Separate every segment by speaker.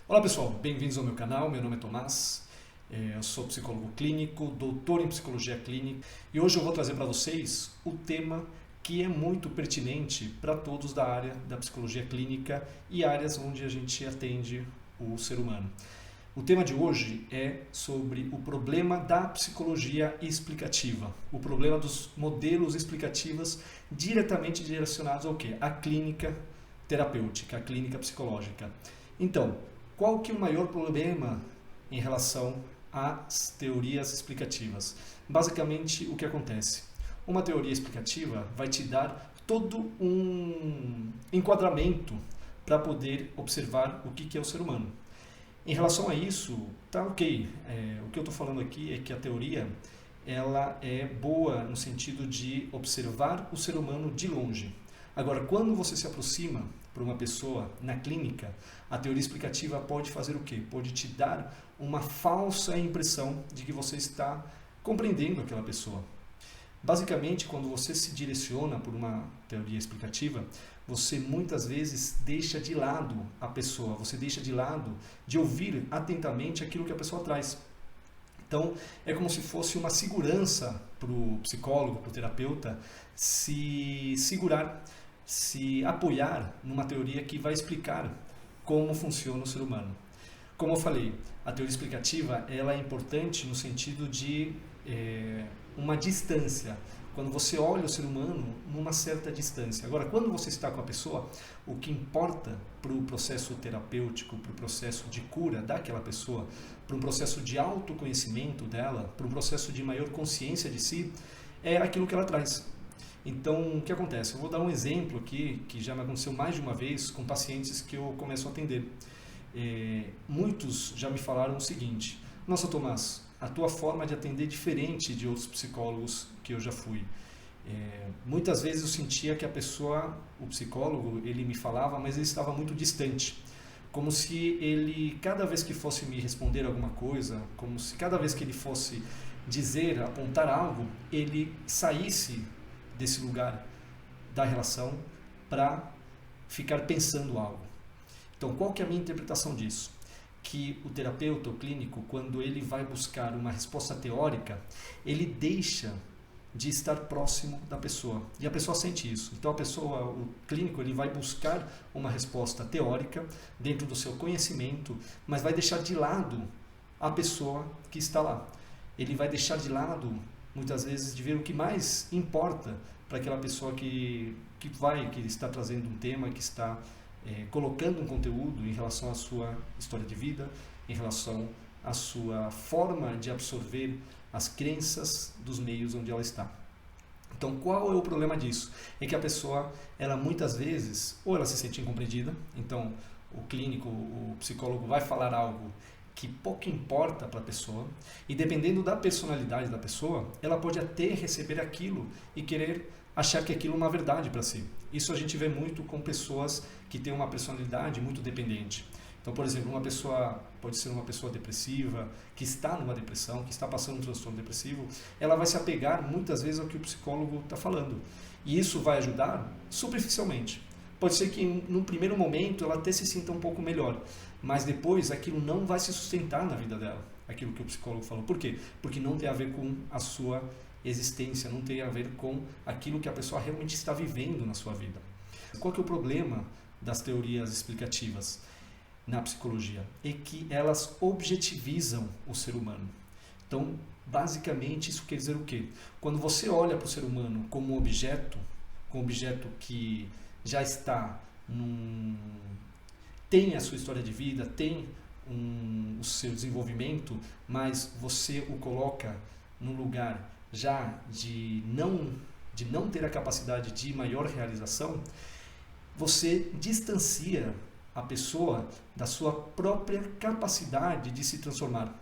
Speaker 1: Olá pessoal, bem-vindos ao meu canal, meu nome é Tomás, eu sou psicólogo clínico, doutor em psicologia clínica e hoje eu vou trazer para vocês o tema que é muito pertinente para todos da área da psicologia clínica e áreas onde a gente atende o ser humano. O tema de hoje é sobre o problema da psicologia explicativa, o problema dos modelos explicativos diretamente direcionados ao quê? À clínica terapêutica, à clínica psicológica. Então, qual que é o maior problema em relação às teorias explicativas? Basicamente, o que acontece? Uma teoria explicativa vai te dar todo um enquadramento para poder observar o que é o ser humano. Em relação a isso, tá ok. O que eu estou falando aqui é que a teoria ela é boa no sentido de observar o ser humano de longe. Agora, quando você se aproxima para uma pessoa na clínica, a teoria explicativa pode fazer o quê? Pode te dar uma falsa impressão de que você está compreendendo aquela pessoa. Basicamente, quando você se direciona por uma teoria explicativa, você muitas vezes deixa de lado a pessoa, você deixa de lado de ouvir atentamente aquilo que a pessoa traz. Então, é como se fosse uma segurança para o psicólogo, para o terapeuta, se segurar, se apoiar numa teoria que vai explicar como funciona o ser humano. Como eu falei, a teoria explicativa ela é importante no sentido de uma distância. Quando você olha o ser humano numa certa distância. Agora, quando você está com a pessoa, o que importa para o processo terapêutico, para o processo de cura daquela pessoa, para um processo de autoconhecimento dela, para um processo de maior consciência de si, é aquilo que ela traz. Então, o que acontece? Eu vou dar um exemplo aqui, que já me aconteceu mais de uma vez com pacientes que eu começo a atender. Muitos já me falaram o seguinte: nossa, Tomás, a tua forma de atender é diferente de outros psicólogos que eu já fui. Muitas vezes eu sentia que a pessoa, o psicólogo, ele me falava, mas ele estava muito distante. Como se ele, cada vez que fosse me responder alguma coisa, como se cada vez que ele fosse dizer, apontar algo, ele saísse desse lugar da relação para ficar pensando algo. Então, qual que é a minha interpretação disso? Que o terapeuta, o clínico, quando ele vai buscar uma resposta teórica, ele deixa de estar próximo da pessoa. E a pessoa sente isso. Então, o clínico, ele vai buscar uma resposta teórica dentro do seu conhecimento, mas vai deixar de lado a pessoa que está lá. Ele vai deixar de lado, muitas vezes, de ver o que mais importa para aquela pessoa que está trazendo um tema, que está colocando um conteúdo em relação à sua história de vida, em relação à sua forma de absorver as crenças dos meios onde ela está. Então, qual é o problema disso? É que a pessoa, ela muitas vezes, ou ela se sente incompreendida, então o clínico, o psicólogo vai falar algo que pouco importa para a pessoa, e dependendo da personalidade da pessoa, ela pode até receber aquilo e querer achar que aquilo é uma verdade para si. Isso a gente vê muito com pessoas que têm uma personalidade muito dependente. Então, por exemplo, uma pessoa pode ser uma pessoa depressiva, que está numa depressão, que está passando um transtorno depressivo, ela vai se apegar muitas vezes ao que o psicólogo está falando. E isso vai ajudar superficialmente. Pode ser que num primeiro momento ela até se sinta um pouco melhor, mas depois aquilo não vai se sustentar na vida dela, aquilo que o psicólogo falou. Por quê? Porque não tem a ver com a sua existência, não tem a ver com aquilo que a pessoa realmente está vivendo na sua vida. Qual que é o problema das teorias explicativas na psicologia? É que elas objetivizam o ser humano. Então, basicamente, isso quer dizer o quê? Quando você olha para o ser humano como um objeto que já está tem a sua história de vida, tem o seu desenvolvimento, mas você o coloca num lugar já de não ter a capacidade de maior realização, você distancia a pessoa da sua própria capacidade de se transformar.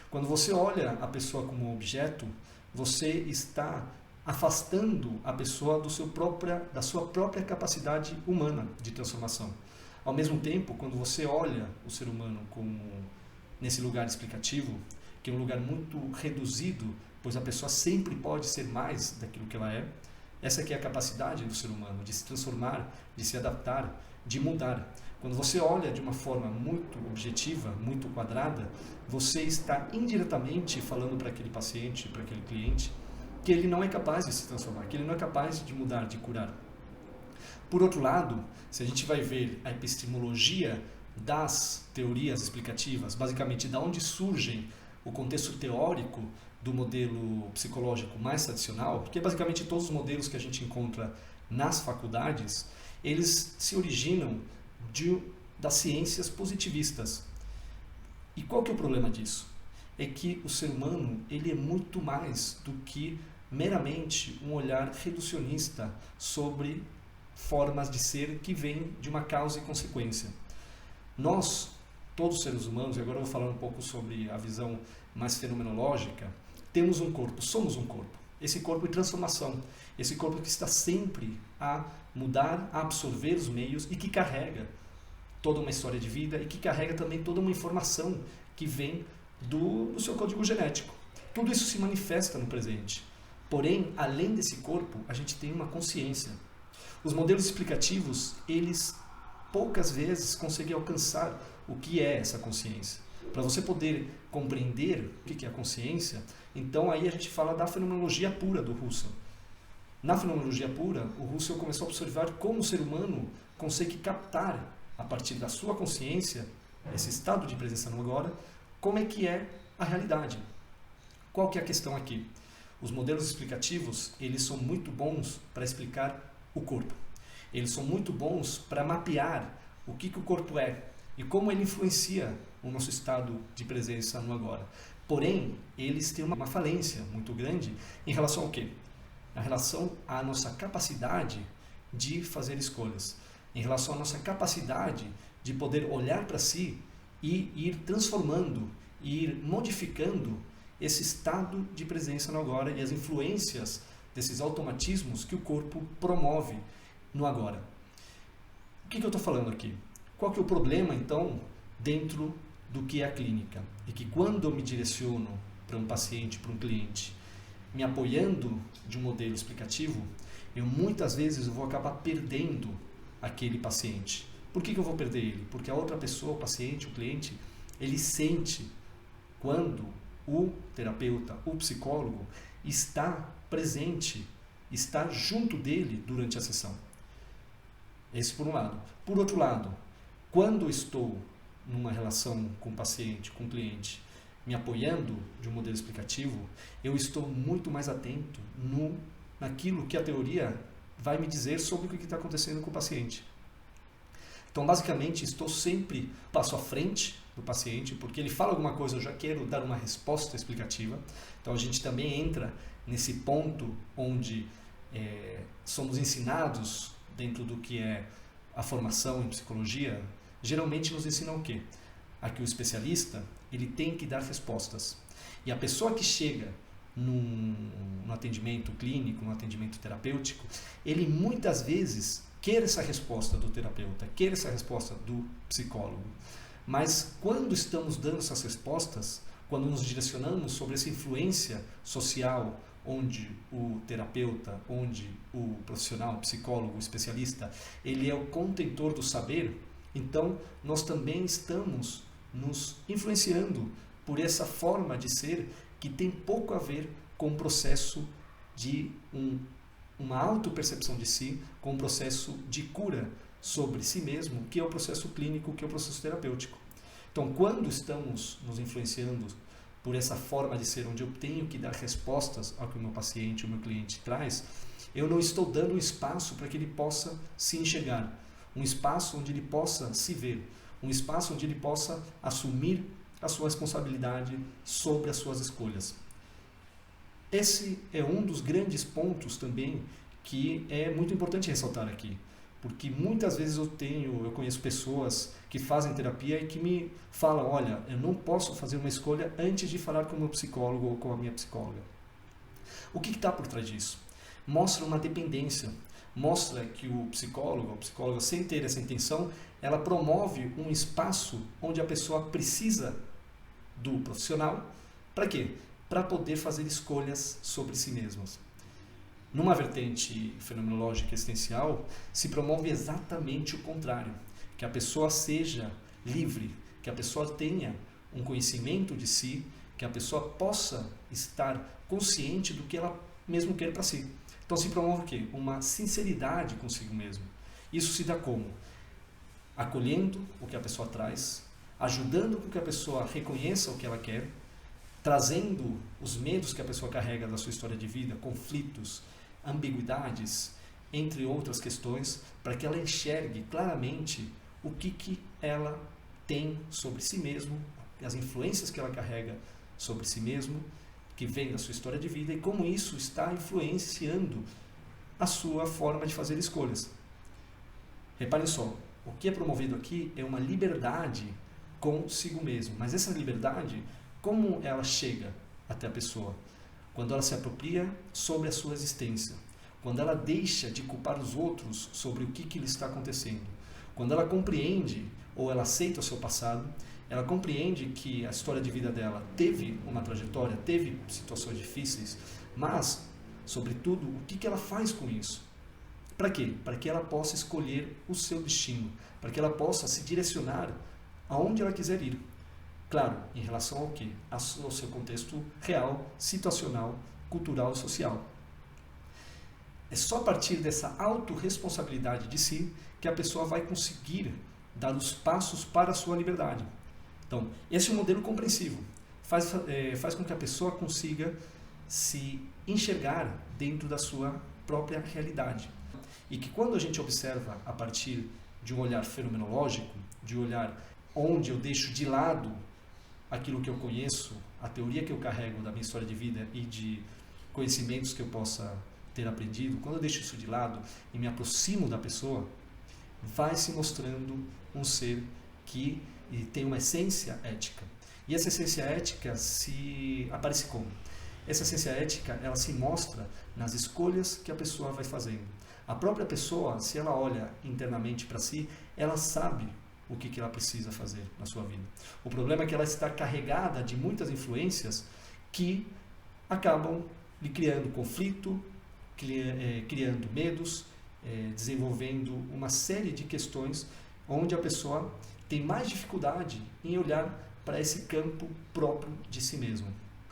Speaker 1: Quando você olha a pessoa como um objeto, você está afastando a pessoa da sua própria capacidade humana de transformação. Ao mesmo tempo, quando você olha o ser humano como nesse lugar explicativo, que é um lugar muito reduzido, pois a pessoa sempre pode ser mais daquilo que ela é, essa que é a capacidade do ser humano, de se transformar, de se adaptar, de mudar. Quando você olha de uma forma muito objetiva, muito quadrada, você está indiretamente falando para aquele paciente, para aquele cliente, que ele não é capaz de se transformar, que ele não é capaz de mudar, de curar. Por outro lado, se a gente vai ver a epistemologia das teorias explicativas, basicamente de onde surgem o contexto teórico do modelo psicológico mais tradicional, porque basicamente todos os modelos que a gente encontra nas faculdades, eles se originam das ciências positivistas. E qual que é o problema disso? É que o ser humano ele é muito mais do que meramente um olhar reducionista sobre formas de ser que vêm de uma causa e consequência. Nós, todos os seres humanos, e agora eu vou falar um pouco sobre a visão mais fenomenológica, temos um corpo, somos um corpo. Esse corpo em transformação, esse corpo que está sempre a mudar, a absorver os meios e que carrega toda uma história de vida e que carrega também toda uma informação que vem do seu código genético. Tudo isso se manifesta no presente. Porém, além desse corpo, a gente tem uma consciência. Os modelos explicativos, eles poucas vezes conseguem alcançar o que é essa consciência. Para você poder compreender o que é a consciência, então aí a gente fala da fenomenologia pura do Husserl. Na fenomenologia pura, o Husserl começou a observar como o ser humano consegue captar, a partir da sua consciência, esse estado de presença no agora, como é que é a realidade. Qual que é a questão aqui? Os modelos explicativos, eles são muito bons para explicar o corpo. Eles são muito bons para mapear o que o corpo é e como ele influencia o nosso estado de presença no agora. Porém, eles têm uma falência muito grande em relação ao quê? Em relação à nossa capacidade de fazer escolhas, em relação à nossa capacidade de poder olhar para si e ir transformando, ir modificando esse estado de presença no agora e as influências desses automatismos que o corpo promove no agora. O que eu estou falando aqui? Qual que é o problema, então, dentro do que é a clínica? E que quando eu me direciono para um paciente, para um cliente, me apoiando de um modelo explicativo, eu muitas vezes vou acabar perdendo aquele paciente. Por que eu vou perder ele? Porque a outra pessoa, o paciente, o cliente, ele sente quando o terapeuta, o psicólogo, está presente, está junto dele durante a sessão. Esse por um lado. Por outro lado, quando estou numa relação com o paciente, com o cliente, me apoiando de um modelo explicativo, eu estou muito mais atento naquilo que a teoria vai me dizer sobre o que está acontecendo com o paciente. Então, basicamente, estou sempre passo à frente do paciente, porque ele fala alguma coisa, eu já quero dar uma resposta explicativa. Então, a gente também entra nesse ponto onde somos ensinados dentro do que é a formação em psicologia. Geralmente nos ensinam o quê? A que o especialista ele tem que dar respostas. E a pessoa que chega no atendimento clínico, no atendimento terapêutico, ele muitas vezes quer essa resposta do terapeuta, quer essa resposta do psicólogo. Mas quando estamos dando essas respostas, quando nos direcionamos sobre essa influência social, onde o terapeuta, onde o profissional, o psicólogo, o especialista, ele é o contentor do saber, então nós também estamos nos influenciando por essa forma de ser que tem pouco a ver com o processo de uma autopercepção de si, com um processo de cura sobre si mesmo, que é o processo clínico, que é o processo terapêutico. Então, quando estamos nos influenciando por essa forma de ser, onde eu tenho que dar respostas ao que o meu paciente, o meu cliente traz, eu não estou dando um espaço para que ele possa se enxergar, um espaço onde ele possa se ver, um espaço onde ele possa assumir a sua responsabilidade sobre as suas escolhas. Esse é um dos grandes pontos também que é muito importante ressaltar aqui, porque muitas vezes eu conheço pessoas que fazem terapia e que me falam, olha, eu não posso fazer uma escolha antes de falar com o meu psicólogo ou com a minha psicóloga. O que está por trás disso? Mostra uma dependência, mostra que o psicólogo, ou a psicóloga, sem ter essa intenção, ela promove um espaço onde a pessoa precisa do profissional, para quê? Para poder fazer escolhas sobre si mesmas. Numa vertente fenomenológica existencial, se promove exatamente o contrário, que a pessoa seja livre, que a pessoa tenha um conhecimento de si, que a pessoa possa estar consciente do que ela mesmo quer para si. Então se promove o quê? Uma sinceridade consigo mesmo. Isso se dá como? Acolhendo o que a pessoa traz, ajudando com que a pessoa reconheça o que ela quer, trazendo os medos que a pessoa carrega da sua história de vida, conflitos, ambiguidades, entre outras questões, para que ela enxergue claramente o que ela tem sobre si mesmo, as influências que ela carrega sobre si mesmo, que vem da sua história de vida, e como isso está influenciando a sua forma de fazer escolhas. Reparem só, o que é promovido aqui é uma liberdade consigo mesmo, mas essa liberdade, como ela chega até a pessoa? Quando ela se apropria sobre a sua existência, quando ela deixa de culpar os outros sobre o que lhe está acontecendo, quando ela compreende ou ela aceita o seu passado, ela compreende que a história de vida dela teve uma trajetória, teve situações difíceis, mas, sobretudo, o que ela faz com isso? Para quê? Para que ela possa escolher o seu destino, para que ela possa se direcionar aonde ela quiser ir. Claro, em relação ao quê? Ao seu contexto real, situacional, cultural e social. É só a partir dessa autorresponsabilidade de si que a pessoa vai conseguir dar os passos para a sua liberdade. Então, esse é um modelo compreensivo. Faz com que a pessoa consiga se enxergar dentro da sua própria realidade. E que quando a gente observa a partir de um olhar fenomenológico, de um olhar onde eu deixo de lado aquilo que eu conheço, a teoria que eu carrego da minha história de vida e de conhecimentos que eu possa ter aprendido, quando eu deixo isso de lado e me aproximo da pessoa, vai se mostrando um ser que tem uma essência ética. E essa essência ética se aparece como? Essa essência ética, ela se mostra nas escolhas que a pessoa vai fazendo. A própria pessoa, se ela olha internamente para si, ela sabe o que ela precisa fazer na sua vida. O problema é que ela está carregada de muitas influências que acabam lhe criando conflito, criando medos, desenvolvendo uma série de questões onde a pessoa tem mais dificuldade em olhar para esse campo próprio de si mesmo.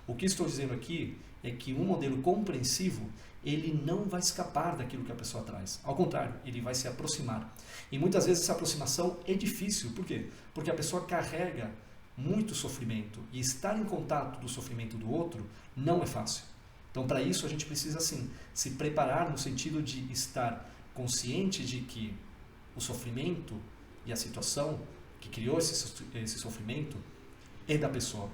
Speaker 1: O que estou dizendo aqui é que um modelo compreensivo, ele não vai escapar daquilo que a pessoa traz. Ao contrário, ele vai se aproximar. E muitas vezes essa aproximação é difícil. Por quê? Porque a pessoa carrega muito sofrimento e estar em contato do sofrimento do outro não é fácil. Então, para isso, a gente precisa, sim, se preparar no sentido de estar consciente de que o sofrimento e a situação que criou esse sofrimento é da pessoa.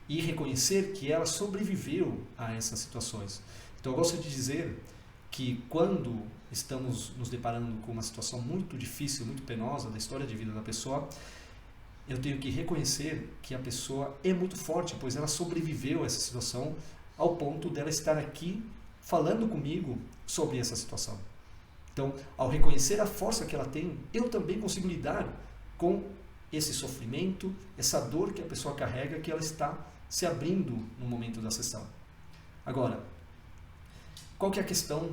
Speaker 1: E reconhecer que ela sobreviveu a essas situações. Então, eu gosto de dizer que quando estamos nos deparando com uma situação muito difícil, muito penosa da história de vida da pessoa, eu tenho que reconhecer que a pessoa é muito forte, pois ela sobreviveu a essa situação ao ponto dela estar aqui falando comigo sobre essa situação. Então, ao reconhecer a força que ela tem, eu também consigo lidar com esse sofrimento, essa dor que a pessoa carrega, que ela está se abrindo no momento da sessão. Agora, qual que é a questão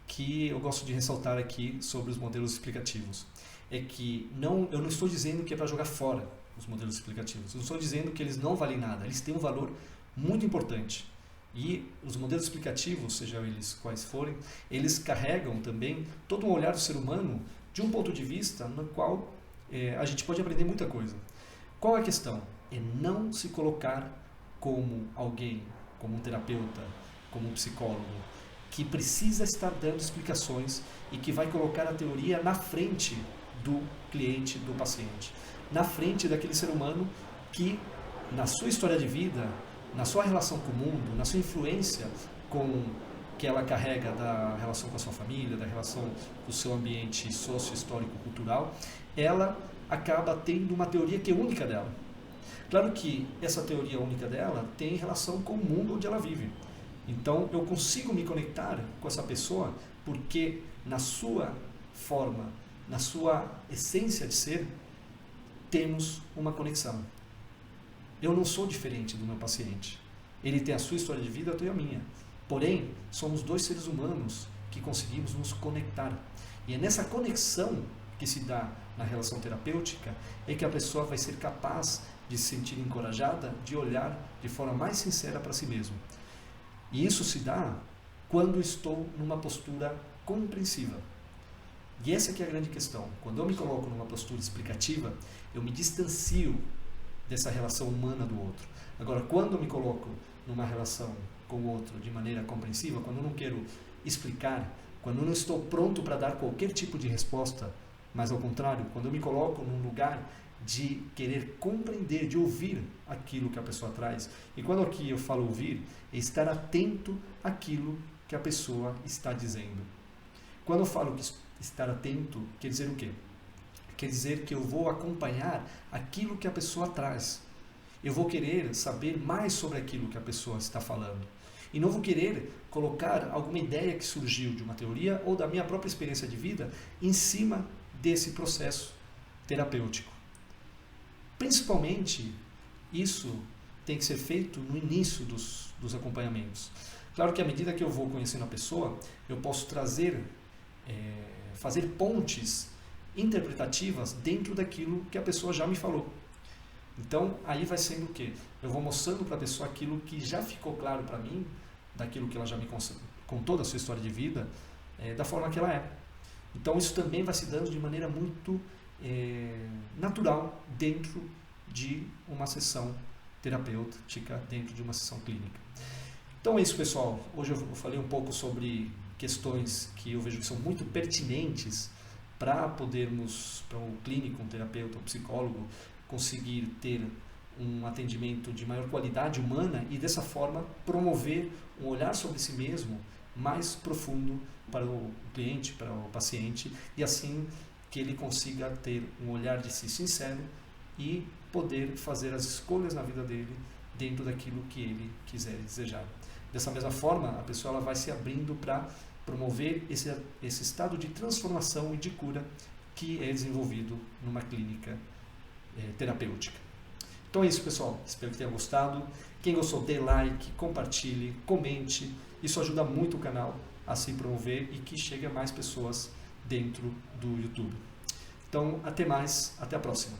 Speaker 1: que eu gosto de ressaltar aqui sobre os modelos explicativos? É que eu não estou dizendo que é para jogar fora os modelos explicativos. Eu não estou dizendo que eles não valem nada. Eles têm um valor muito importante. E os modelos explicativos, sejam eles quais forem, eles carregam também todo um olhar do ser humano de um ponto de vista no qual a gente pode aprender muita coisa. Qual é a questão? É não se colocar como alguém, como um terapeuta, como um psicólogo, que precisa estar dando explicações e que vai colocar a teoria na frente do cliente, do paciente, na frente daquele ser humano que, na sua história de vida, na sua relação com o mundo, na sua influência que ela carrega da relação com a sua família, da relação com o seu ambiente socio-histórico, cultural, ela acaba tendo uma teoria que é única dela. Claro que essa teoria única dela tem relação com o mundo onde ela vive. Então, eu consigo me conectar com essa pessoa porque na sua forma, na sua essência de ser, temos uma conexão. Eu não sou diferente do meu paciente. Ele tem a sua história de vida, eu tenho a minha. Porém, somos dois seres humanos que conseguimos nos conectar. E é nessa conexão que se dá na relação terapêutica é que a pessoa vai ser capaz de se sentir encorajada de olhar de forma mais sincera para si mesmo. E isso se dá quando estou numa postura compreensiva. E essa que é a grande questão. Quando eu me coloco numa postura explicativa, eu me distancio dessa relação humana do outro. Agora, quando eu me coloco numa relação com o outro de maneira compreensiva, quando eu não quero explicar, quando eu não estou pronto para dar qualquer tipo de resposta, mas ao contrário, quando eu me coloco num lugar de querer compreender, de ouvir aquilo que a pessoa traz. E quando aqui eu falo ouvir, é estar atento àquilo que a pessoa está dizendo. Quando eu falo que estar atento, quer dizer o quê? Quer dizer que eu vou acompanhar aquilo que a pessoa traz. Eu vou querer saber mais sobre aquilo que a pessoa está falando. E não vou querer colocar alguma ideia que surgiu de uma teoria ou da minha própria experiência de vida em cima desse processo terapêutico. Principalmente, isso tem que ser feito no início dos acompanhamentos. Claro que à medida que eu vou conhecendo a pessoa, eu posso trazer, fazer pontes interpretativas dentro daquilo que a pessoa já me falou. Então, aí vai sendo o quê? Eu vou mostrando para a pessoa aquilo que já ficou claro para mim, daquilo que ela já me contou da sua história de vida, da forma que ela é. Então, isso também vai se dando de maneira muito natural dentro de uma sessão terapêutica, dentro de uma sessão clínica. Então é isso, pessoal. Hoje eu falei um pouco sobre questões que eu vejo que são muito pertinentes para podermos, para o clínico, um terapeuta, um psicólogo, conseguir ter um atendimento de maior qualidade humana e dessa forma promover um olhar sobre si mesmo mais profundo para o cliente, para o paciente, e assim que ele consiga ter um olhar de si sincero e poder fazer as escolhas na vida dele dentro daquilo que ele quiser e desejar. Dessa mesma forma, a pessoa ela vai se abrindo para promover esse estado de transformação e de cura que é desenvolvido numa clínica terapêutica. Então é isso, pessoal. Espero que tenha gostado. Quem gostou, dê like, compartilhe, comente. Isso ajuda muito o canal a se promover e que chegue a mais pessoas dentro do YouTube. Então, até mais. Até a próxima.